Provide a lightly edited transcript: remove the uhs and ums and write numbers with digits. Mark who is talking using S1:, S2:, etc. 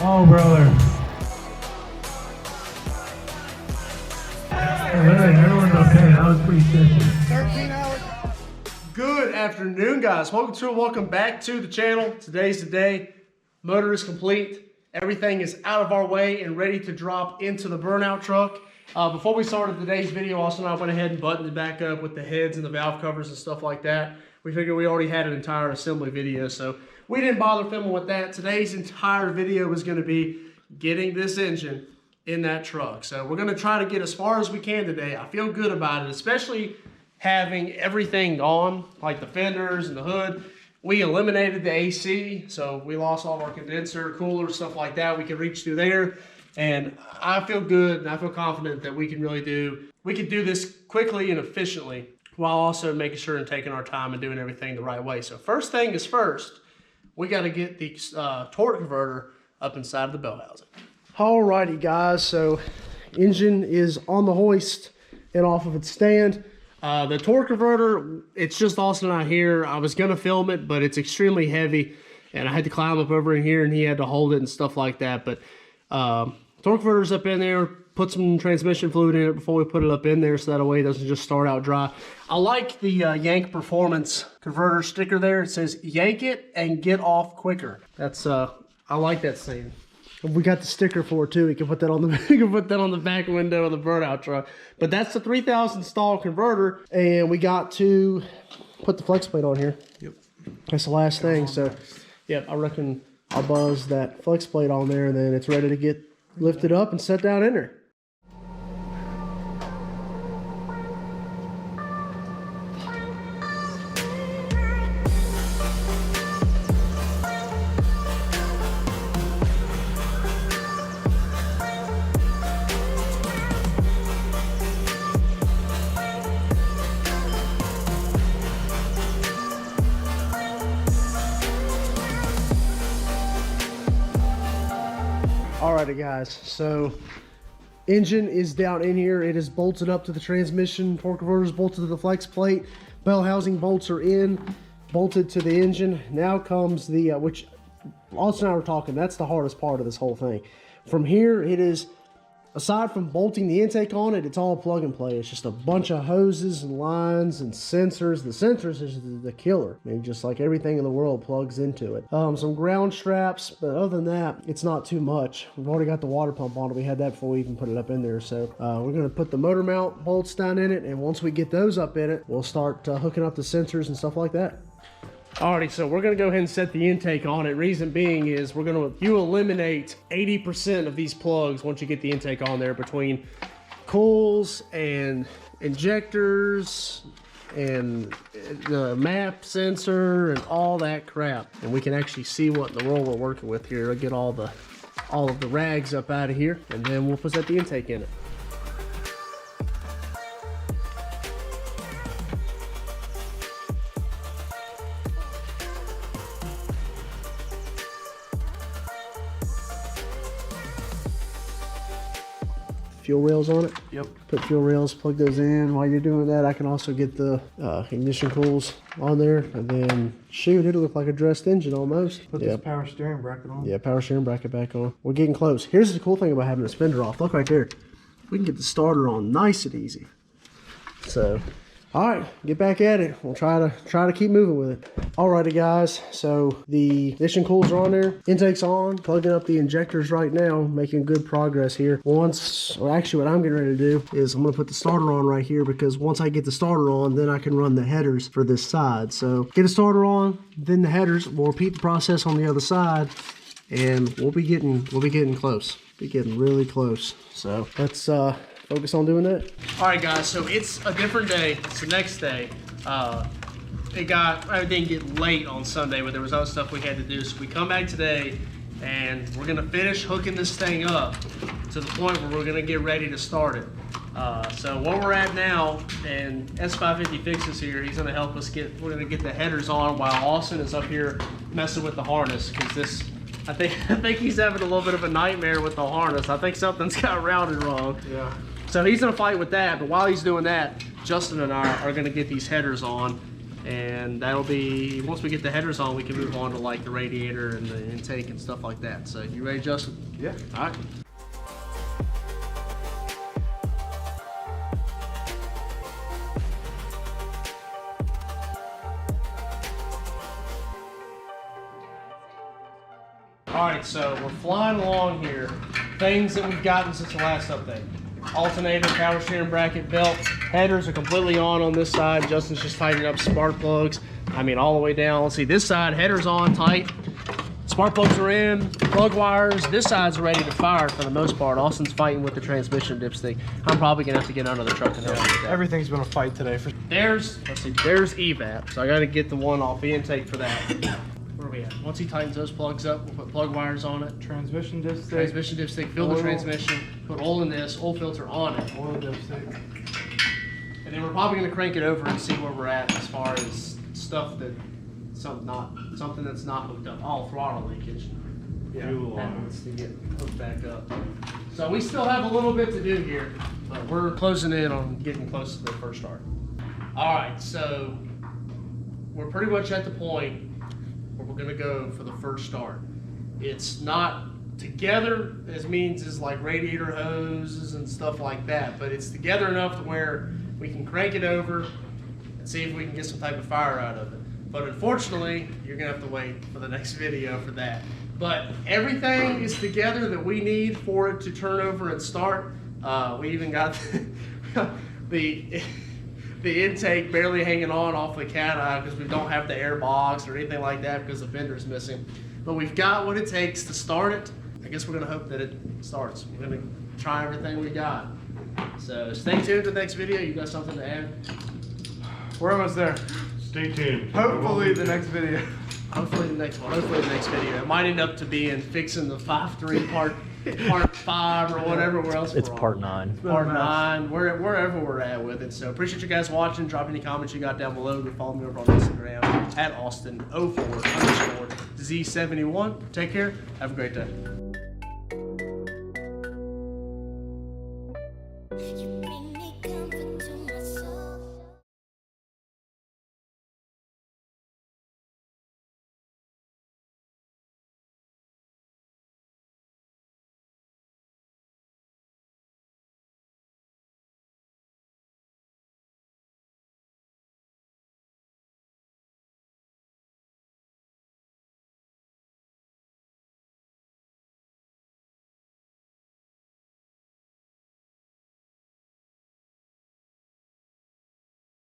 S1: Oh, brother. Everyone's okay. That was pretty simple.
S2: 13 hours.
S3: Good afternoon, guys. Welcome back to the channel. Today's the day. Motor is complete. Everything is out of our way and ready to drop into the Burnout truck. Before we started today's video, Austin and I went ahead and buttoned it back up with the heads and the valve covers and stuff like that. We figured we already had an entire assembly video, so we didn't bother filming with that. Today's entire video is going to be getting this engine in that truck. So we're going to try to get as far as we can today. I feel good about it, especially having everything on, like the fenders and the hood. We eliminated the AC, so we lost all of our condenser, cooler, stuff like that. We could reach through there, and I feel good and I feel confident that we can do this quickly and efficiently while also making sure and taking our time and doing everything the right way. So first thing is first, we got to get the torque converter up inside of the bell housing. Alrighty guys, so engine is on the hoist and off of its stand. The torque converter, it's just Austin and I here. I was gonna film it, but it's extremely heavy and I had to climb up over in here and he had to hold it and stuff like that. But torque converter's up in there, put some transmission fluid in it before we put it up in there so that way it doesn't just start out dry. I like the Yank Performance converter sticker there. It says yank it and get off quicker. That's I like that saying. We got the sticker for it too. We can put that on the back window of the Burnout truck. But that's the 3000 stall converter, and we got to put the flex plate on here. Yep. That's the last thing. So, yeah, I reckon I'll buzz that flex plate on there, and then it's ready to get lifted up and set down in there. Alrighty guys, so engine is down in here. It is bolted up to the transmission. Torque converter is bolted to the flex plate. Bell housing bolts are in, bolted to the engine. Now comes the, which Austin and I were talking, that's the hardest part of this whole thing. From here, it is, aside from bolting the intake on it, it's all plug and play. It's just a bunch of hoses and lines and sensors. The sensors is the killer. I mean, just like everything in the world plugs into it. Some ground straps, but other than that, it's not too much. We've already got the water pump on it. We had that before we even put it up in there. So we're going to put the motor mount bolts down in it, and once we get those up in it, we'll start hooking up the sensors and stuff like that. Alrighty, so we're gonna go ahead and set the intake on it. Reason being is you eliminate 80% of these plugs once you get the intake on there, between coils and injectors and the map sensor and all that crap. And we can actually see what in the world we're working with here. I'll get all of the rags up out of here, and then we'll put the intake in it. Fuel rails on it. Yep. Put fuel rails, plug those in. While you're doing that, I can also get the ignition coils on there, and then shoot, it'll look like a dressed engine almost.
S2: Put this power steering bracket on.
S3: Yeah, power steering bracket back on. We're getting close. Here's the cool thing about having this fender off. Look right there. We can get the starter on nice and easy. So, all right, get back at it. We'll try to keep moving with it. Alrighty guys, so the ignition coils are on there, intake's on, plugging up the injectors right now, making good progress here. Actually what I'm getting ready to do is I'm gonna put the starter on right here, because once I get the starter on, then I can run the headers for this side. So get a starter on, then the headers. We'll repeat the process on the other side, and we'll be getting close. Be getting really close. So let's focus on doing that. All right, guys, so it's a different day. It's the next day. It didn't get late on Sunday, but there was other stuff we had to do. So we come back today, and we're gonna finish hooking this thing up to the point where we're gonna get ready to start it. So where we're at now, and S550 Fix is here. He's gonna help us we're gonna get the headers on while Austin is up here messing with the harness, because I think he's having a little bit of a nightmare with the harness. I think something's got routed wrong. Yeah. So he's gonna fight with that, but while he's doing that, Justin and I are gonna get these headers on. And that'll be, once we get the headers on, we can move on to like the radiator and the intake and stuff like that. So you ready, Justin?
S2: Yeah.
S3: All right. All right, so we're flying along here. Things that we've gotten since the last update. Alternator, power steering bracket, belt. Headers are completely on this side. Justin's just tightening up spark plugs. I mean, all the way down. Let's see, this side, headers on tight. Spark plugs are in, plug wires. This side's ready to fire for the most part. Austin's fighting with the transmission dipstick. I'm probably gonna have to get under the truck and help you with that.
S2: Everything's been a fight today.
S3: There's EVAP, so I gotta get the one off the intake for that. Where are we at? Once he tightens those plugs up, we'll put plug wires on it.
S2: Transmission dipstick.
S3: Transmission dipstick, fill the transmission, put oil in this, oil filter on it.
S2: Oil dipstick.
S3: And then we're probably gonna crank it over and see where we're at as far as stuff that, something that's not hooked up. All throttle leakage.
S2: Yeah.
S3: Happens to get hooked back up. So we still have a little bit to do here, but we're closing in on getting close to the first start. All right, so we're pretty much at the point where we're gonna go for the first start. It's not together as means as like radiator hoses and stuff like that, but it's together enough to where we can crank it over and see if we can get some type of fire out of it. But unfortunately, you're gonna have to wait for the next video for that. But everything is together that we need for it to turn over and start. We even got the intake barely hanging on off the Cateye because we don't have the air box or anything like that because the fender's missing. But we've got what it takes to start it. I guess we're gonna hope that it starts. We're gonna try everything we got. So stay tuned to the next video. You got something to add?
S2: We're almost there.
S1: Stay tuned.
S2: Hopefully the next video.
S3: Hopefully the next one. Hopefully the next video. It might end up to being fixing the 5.3 part 5 or whatever. Where else?
S4: It's
S3: we're on.
S4: part 9.
S3: Part 9. Wherever we're at with it. So appreciate you guys watching. Drop any comments you got down below. Follow me over on Instagram at Austin04_Z71. Take care. Have a great day.